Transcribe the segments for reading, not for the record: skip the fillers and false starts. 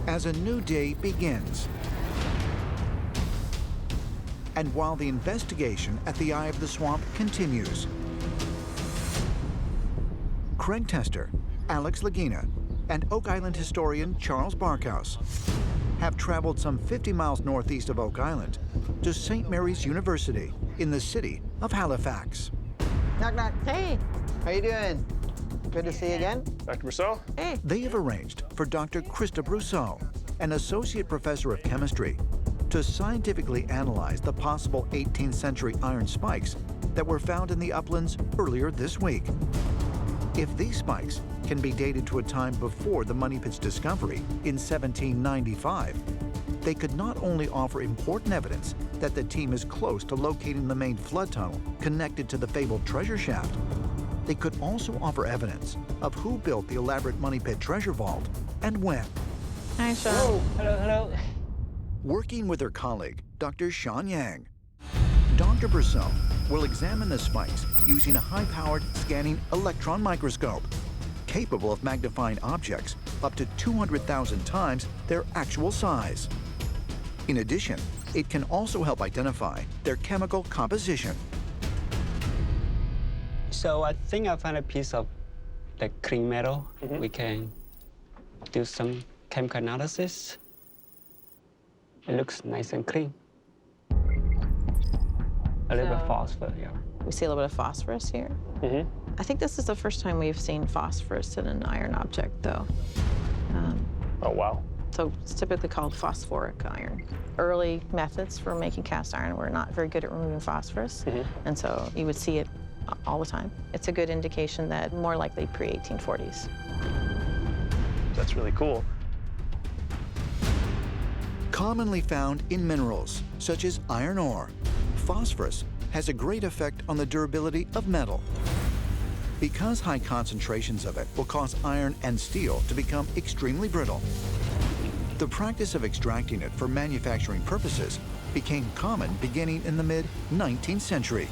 as a new day begins. And while the investigation at the eye of the swamp continues, Craig Tester, Alex Lagina, and Oak Island historian Charles Barkhouse have traveled some 50 miles northeast of Oak Island to St. Mary's University in the city of Halifax. Knock, knock. Hey. How you doing? Good to see you again. Dr. Brousseau? Hey. They have arranged for Dr. Krista Brousseau, an associate professor of chemistry, to scientifically analyze the possible 18th century iron spikes that were found in the uplands earlier this week. If these spikes can be dated to a time before the Money Pit's discovery in 1795, they could not only offer important evidence that the team is close to locating the main flood tunnel connected to the fabled treasure shaft, they could also offer evidence of who built the elaborate Money Pit treasure vault and when. Hi, Sean. Oh, hello, hello. Working with her colleague, Dr. Sean Yang, Dr. Brousseau will examine the spikes using a high-powered scanning electron microscope, capable of magnifying objects up to 200,000 times their actual size. In addition, it can also help identify their chemical composition. So I think I found a piece of the clean metal. We can do some chemical analysis. It looks nice and clean. A little bit of phosphor, yeah. We see a little bit of phosphorus here. I think this is the first time we've seen phosphorus in an iron object, though. Oh, wow. So it's typically called phosphoric iron. Early methods for making cast iron were not very good at removing phosphorus, and so you would see it all the time. It's a good indication that more likely pre-1840s. That's really cool. Commonly found in minerals, such as iron ore, phosphorus has a great effect on the durability of metal. Because high concentrations of it will cause iron and steel to become extremely brittle, the practice of extracting it for manufacturing purposes became common beginning in the mid-19th century.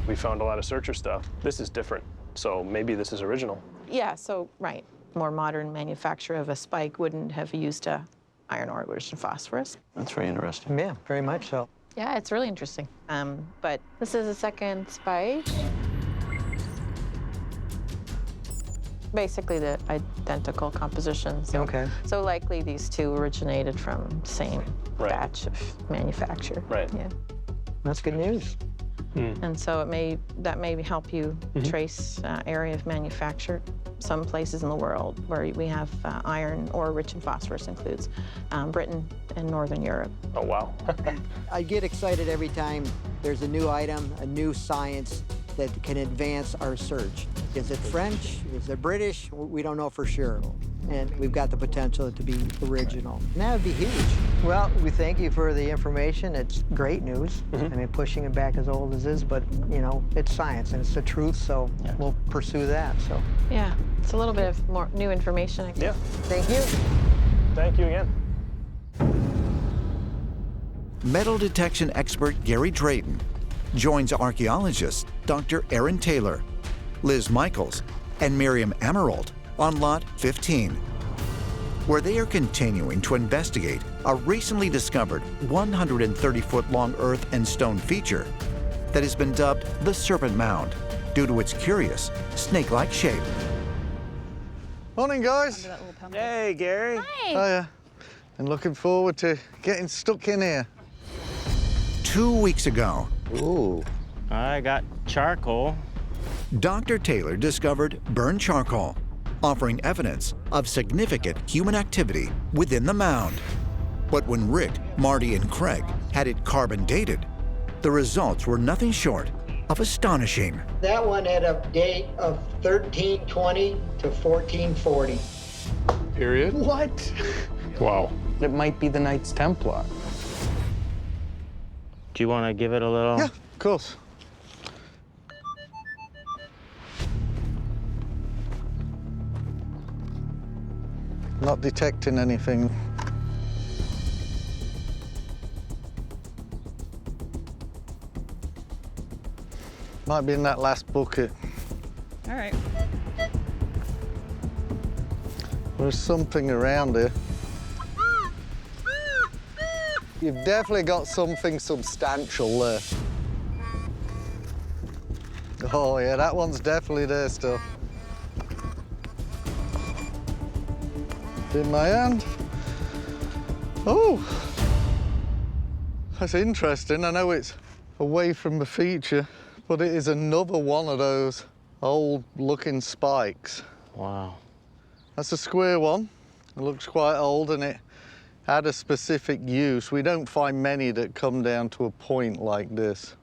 We found a lot of searcher stuff. This is different, so maybe this is original. Yeah, so, right. More modern manufacture of a spike wouldn't have used iron ore, it would have used phosphorus. That's very interesting. Yeah, very much so. Yeah, it's really interesting. But this is a second spike. Basically the identical composition. So, Okay. So likely these two originated from the same batch of manufacture. Right. Yeah. That's good news. And so that may help you trace area of manufacture. Some places in the world where we have iron ore rich in phosphorus includes Britain and Northern Europe. Oh, wow. I get excited every time there's a new item, a new science that can advance our search. Is it French? Is it British? We don't know for sure. And we've got the potential to be original. And that would be huge. Well, we thank you for the information. It's great news. I mean, pushing it back as old as is, but, you know, it's science and it's the truth, so we'll pursue that, so. Yeah, it's a little bit of more new information, I guess. Yeah. Thank you. Thank you again. Metal detection expert Gary Drayton joins archaeologists Dr. Aaron Taylor, Liz Michaels, and Miriam Emerald on Lot 15, where they are continuing to investigate a recently discovered 130-foot-long earth and stone feature that has been dubbed the Serpent Mound due to its curious, snake-like shape. Morning, guys. Hey, Gary. Hi. Hiya. And looking forward to getting stuck in here. 2 weeks ago, Ooh. I got charcoal. Dr. Taylor discovered burned charcoal, offering evidence of significant human activity within the mound. But when Rick, Marty, and Craig had it carbon dated, the results were nothing short of astonishing. That one had a date of 1320 to 1440. Period. What? Wow. It might be the Knights Templar. Do you want to give it a little? Yeah, of course. Not detecting anything. Might be in that last bucket. All right. There's something around here. You've definitely got something substantial there. Oh yeah, that one's definitely there still. In my hand. Oh, that's interesting. I know it's away from the feature, but it is another one of those old-looking spikes. Wow. That's a square one. It looks quite old, and it had a specific use. We don't find many that come down to a point like this.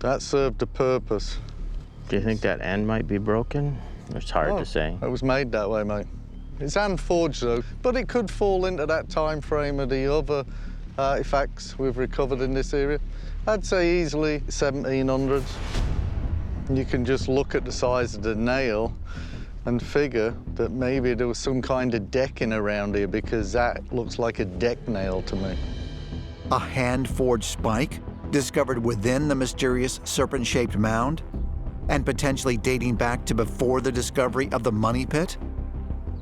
That served a purpose. Do you think that end might be broken? It's hard to say. It was made that way, mate. It's hand forged though, but it could fall into that time frame of the other artifacts we've recovered in this area. I'd say easily 1700s. You can just look at the size of the nail and figure that maybe there was some kind of decking around here, because that looks like a deck nail to me. A hand-forged spike discovered within the mysterious serpent-shaped mound, and potentially dating back to before the discovery of the money pit?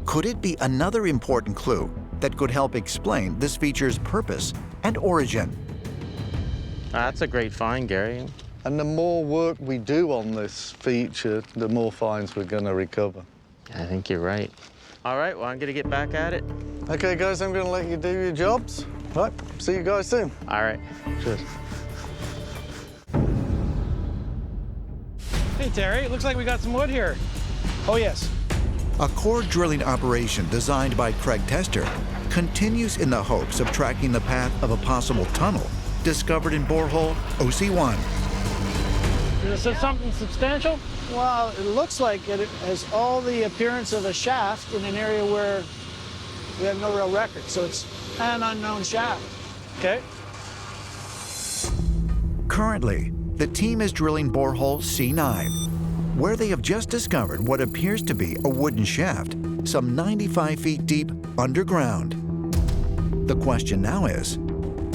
Could it be another important clue that could help explain this feature's purpose and origin? That's a great find, Gary. And the more work we do on this feature, the more finds we're gonna recover. I think you're right. All right, well, I'm gonna get back at it. Okay, guys, I'm gonna let you do your jobs. Right, see you guys soon. All right. Cheers. Hey, Terry, it looks like we got some wood here. Oh, yes. A core drilling operation designed by Craig Tester continues in the hopes of tracking the path of a possible tunnel discovered in borehole OC1. Is this something substantial? Well, it looks like it has all the appearance of a shaft in an area where we have no real record, so it's an unknown shaft. Okay. Currently, the team is drilling borehole C9, where they have just discovered what appears to be a wooden shaft some 95 feet deep underground. The question now is,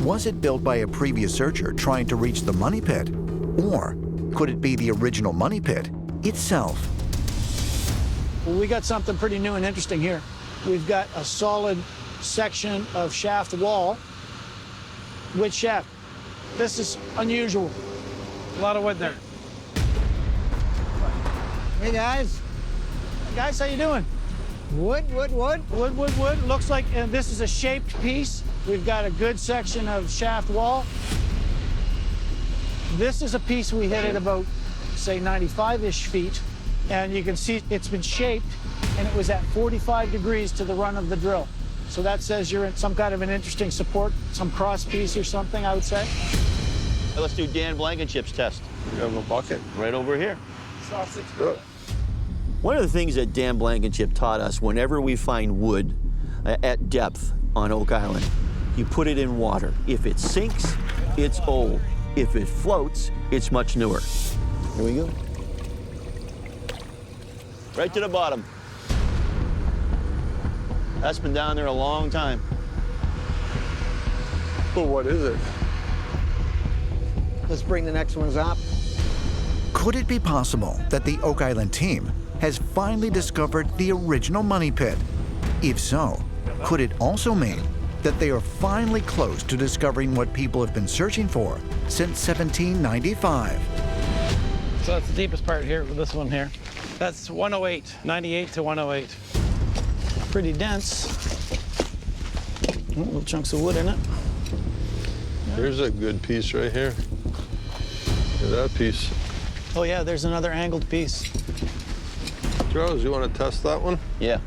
was it built by a previous searcher trying to reach the money pit, or could it be the original money pit itself? Well, we got something pretty new and interesting here. We've got a solid section of shaft wall with shaft. This is unusual. A lot of wood there. Hey, guys. Guys, how you doing? Wood. Wood. Looks like this is a shaped piece. We've got a good section of shaft wall. This is a piece we hit at about, say, 95-ish feet. And you can see it's been shaped, and it was at 45 degrees to the run of the drill. So that says you're in some kind of an interesting support, some cross piece or something, I would say. Let's do Dan Blankenship's test. You have a bucket. Right over here. One of the things that Dan Blankenship taught us, whenever we find wood at depth on Oak Island, you put it in water. If it sinks, it's old. If it floats, it's much newer. Here we go. Right to the bottom. That's been down there a long time. Well, what is it? Let's bring the next ones up. Could it be possible that the Oak Island team has finally discovered the original money pit? If so, could it also mean that they are finally close to discovering what people have been searching for since 1795? So that's the deepest part here with this one here. That's 108, 98 to 108. Pretty dense. Little chunks of wood in it. Here's a good piece right here. Look at that piece. Oh yeah, there's another angled piece. Charles, you want to test that one? Yeah.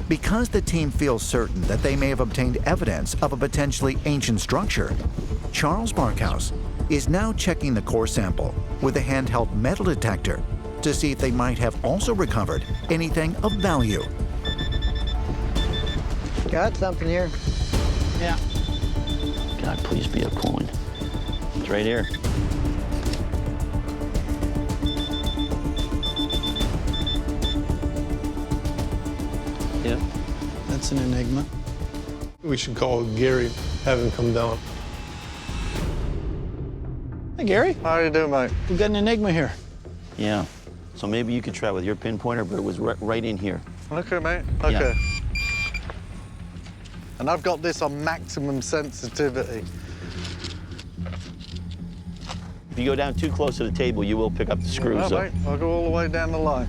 Because the team feels certain that they may have obtained evidence of a potentially ancient structure, Charles Barkhouse is now checking the core sample with a handheld metal detector to see if they might have also recovered anything of value. Got something here. Yeah. God, please be a coin. It's right here. Yeah. That's an enigma. We should call Gary, have him come down. Hey, Gary. How you doing, mate? We've got an enigma here. Yeah. So maybe you could try with your pinpointer, but it was right in here. Okay, mate. Okay. And I've got this on maximum sensitivity. If you go down too close to the table, you will pick up the screws. Mate, I'll go all the way down the line.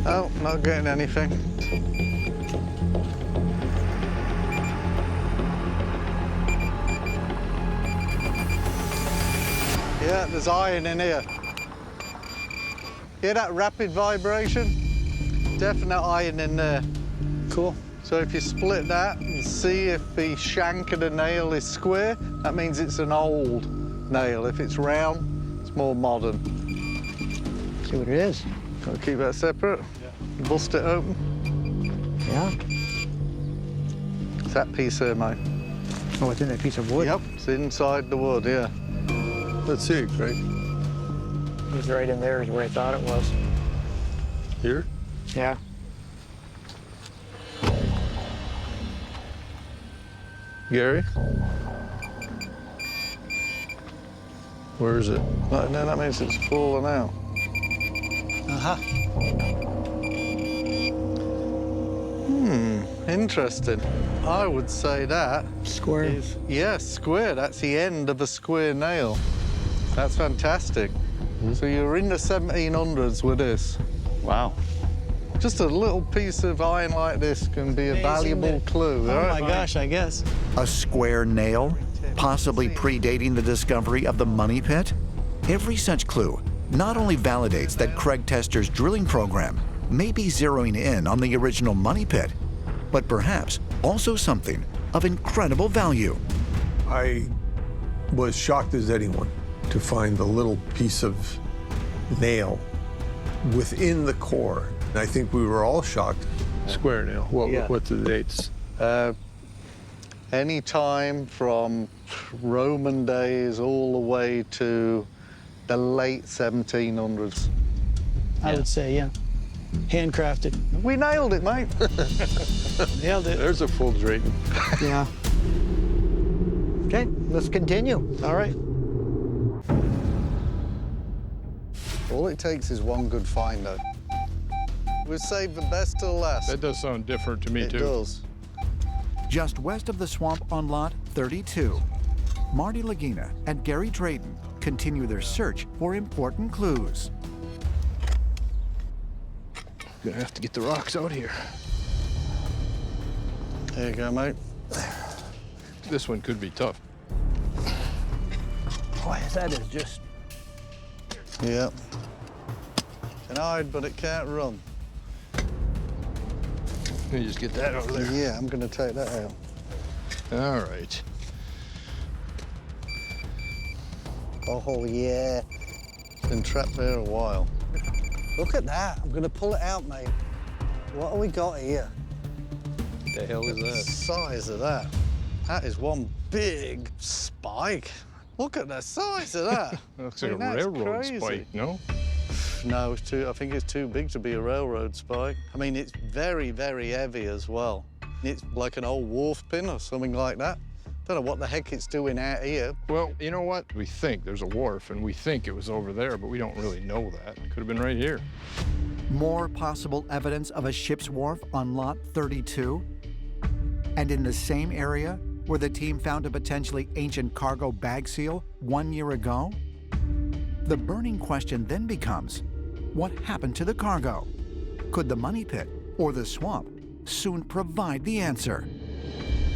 Oh, not getting anything. Yeah, there's iron in here. Hear that rapid vibration? Definite iron in there. Cool. So if you split that and see if the shank of the nail is square, that means it's an old nail. If it's round, it's more modern. See what it is. Gotta keep that separate. Yeah. Bust it open. Yeah. It's that piece there, mate. Oh, it's in that piece of wood? Yep, it's inside the wood, yeah. Let's see it, Craig. It's right in there is where I thought it was. Here? Yeah. Gary? Where is it? No, that means it's fallen out. Uh-huh. Interesting. I would say that Square. is, yes, square. That's the end of a square nail. That's fantastic. So you're in the 1700s with this. Wow. Just a little piece of iron like this can be a valuable clue. Oh, right? my gosh, I guess. A square nail, possibly predating the discovery of the money pit? Every such clue not only validates that Craig Tester's drilling program may be zeroing in on the original money pit, but perhaps also something of incredible value. I was shocked as anyone to find the little piece of nail within the core. And I think we were all shocked. Square nail. What's the dates? Any time from Roman days all the way to the late 1700s. I would say, yeah. Handcrafted. We nailed it, mate. Nailed it. There's a full drayton. Yeah. Okay, let's continue. All right. All it takes is one good find, though. We'll save the best till last. That does sound different to me, too. It does. Just west of the swamp on lot 32, Marty Lagina and Gary Drayton continue their search for important clues. Gonna have to get the rocks out here. There you go, mate. This one could be tough. Boy, that is just... Yeah. Can hide, but it can't run. Let me just get that out of there. Yeah, I'm gonna take that out. All right. Oh, yeah. Been trapped there a while. Look at that. I'm gonna pull it out, mate. What have we got here? What the hell is The that? size of that. That is one big spike. Look at the size of that. Looks I like mean, a that's railroad crazy. spike, no? No, it's too. I think it's too big to be a railroad spike. I mean, it's very, very heavy as well. It's like an old wharf pin or something like that. Don't know what the heck it's doing out here. Well, you know what? We think there's a wharf, and we think it was over there, but we don't really know that. It could have been right here. More possible evidence of a ship's wharf on lot 32? And in the same area where the team found a potentially ancient cargo bag seal 1 year ago? The burning question then becomes, what happened to the cargo? Could the money pit or the swamp soon provide the answer?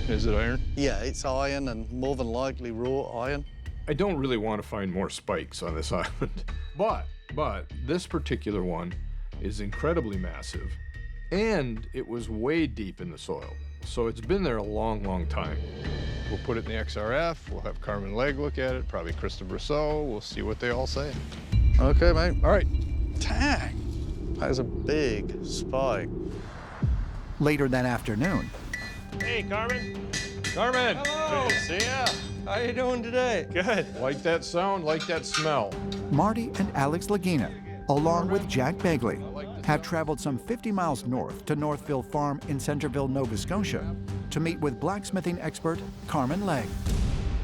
Is it iron? Yeah, it's iron and more than likely raw iron. I don't really want to find more spikes on this island. But this particular one is incredibly massive, and it was way deep in the soil. So it's been there a long, long time. We'll put it in the XRF, we'll have Carmen Legg look at it, probably Krista Brousseau, we'll see what they all say. Okay, mate. All right. Dang, that is a big spike. Later that afternoon, Hey, Carmen. Carmen! Hello. Good to see ya. How you doing today? Good. Like that sound, like that smell. Marty and Alex Lagina, along with Jack Begley, have traveled some 50 miles north to Northville Farm in Centerville, Nova Scotia, to meet with blacksmithing expert Carmen Legg.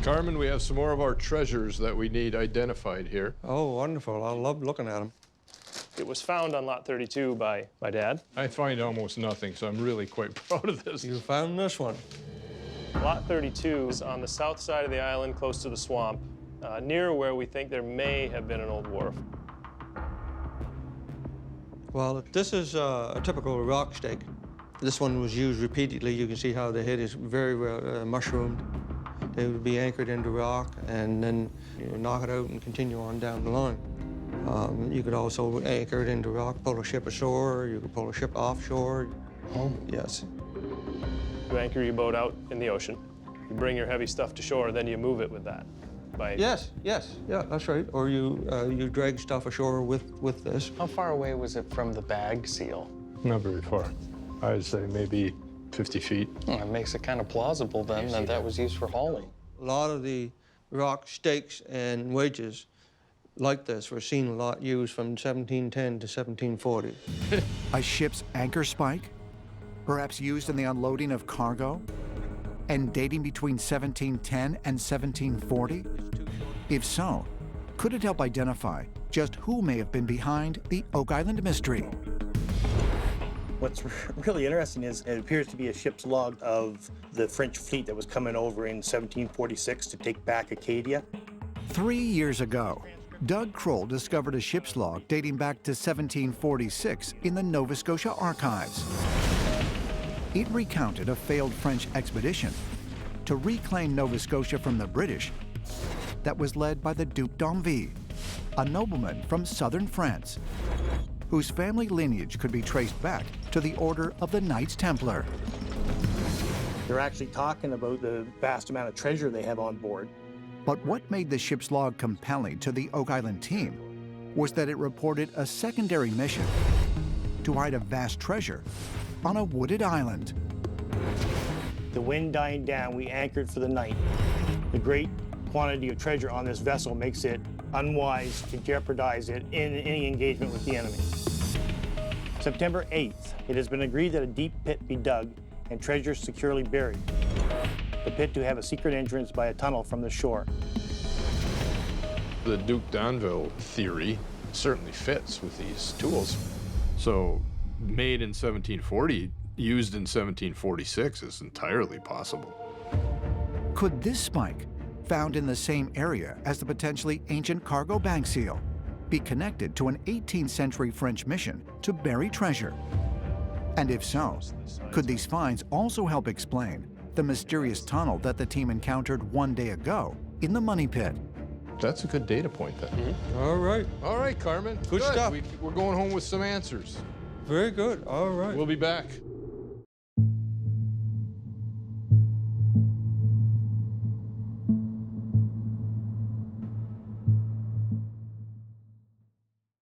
Carmen, we have some more of our treasures that we need identified here. Oh, wonderful. I love looking at them. It was found on lot 32 by my dad. I find almost nothing, so I'm really quite proud of this. You found this one. Lot 32 is on the south side of the island, close to the swamp, near where we think there may have been an old wharf. Well, this is a typical rock stake. This one was used repeatedly. You can see how the head is very well mushroomed. They would be anchored into rock, and then knock it out and continue on down the line. You could also anchor it into rock, pull a ship ashore. You could pull a ship offshore. Oh, yes. You anchor your boat out in the ocean. You bring your heavy stuff to shore, then you move it with that. Yes, yeah, that's right. Or you drag stuff ashore with this. How far away was it from the bag seal? Not very far. I'd say maybe 50 feet. Well, it makes it kind of plausible then that that was used for hauling. A lot of the rock stakes and wedges like this were seen a lot used from 1710 to 1740. A ship's anchor spike? Perhaps used in the unloading of cargo? And dating between 1710 and 1740? If so, could it help identify just who may have been behind the Oak Island mystery? What's really interesting is it appears to be a ship's log of the French fleet that was coming over in 1746 to take back Acadia. 3 years ago, Doug Kroll discovered a ship's log dating back to 1746 in the Nova Scotia archives. It recounted a failed French expedition to reclaim Nova Scotia from the British that was led by the Duc d'Envie, a nobleman from southern France, whose family lineage could be traced back to the Order of the Knights Templar. They're actually talking about the vast amount of treasure they have on board. But what made the ship's log compelling to the Oak Island team was that it reported a secondary mission to hide a vast treasure on a wooded island. The wind dying down, we anchored for the night. The great quantity of treasure on this vessel makes it unwise to jeopardize it in any engagement with the enemy. September 8th, it has been agreed that a deep pit be dug and treasure securely buried. The pit to have a secret entrance by a tunnel from the shore. The Duc d'Anville theory certainly fits with these tools. So, made in 1740, used in 1746 is entirely possible. Could this spike, found in the same area as the potentially ancient cargo bag seal, be connected to an 18th century French mission to bury treasure? And if so, could these finds also help explain the mysterious tunnel that the team encountered 1 day ago in the money pit? That's a good data point, then. Mm-hmm. All right. All right, Carmen. Good stuff. We're going home with some answers. Very good. All right. We'll be back.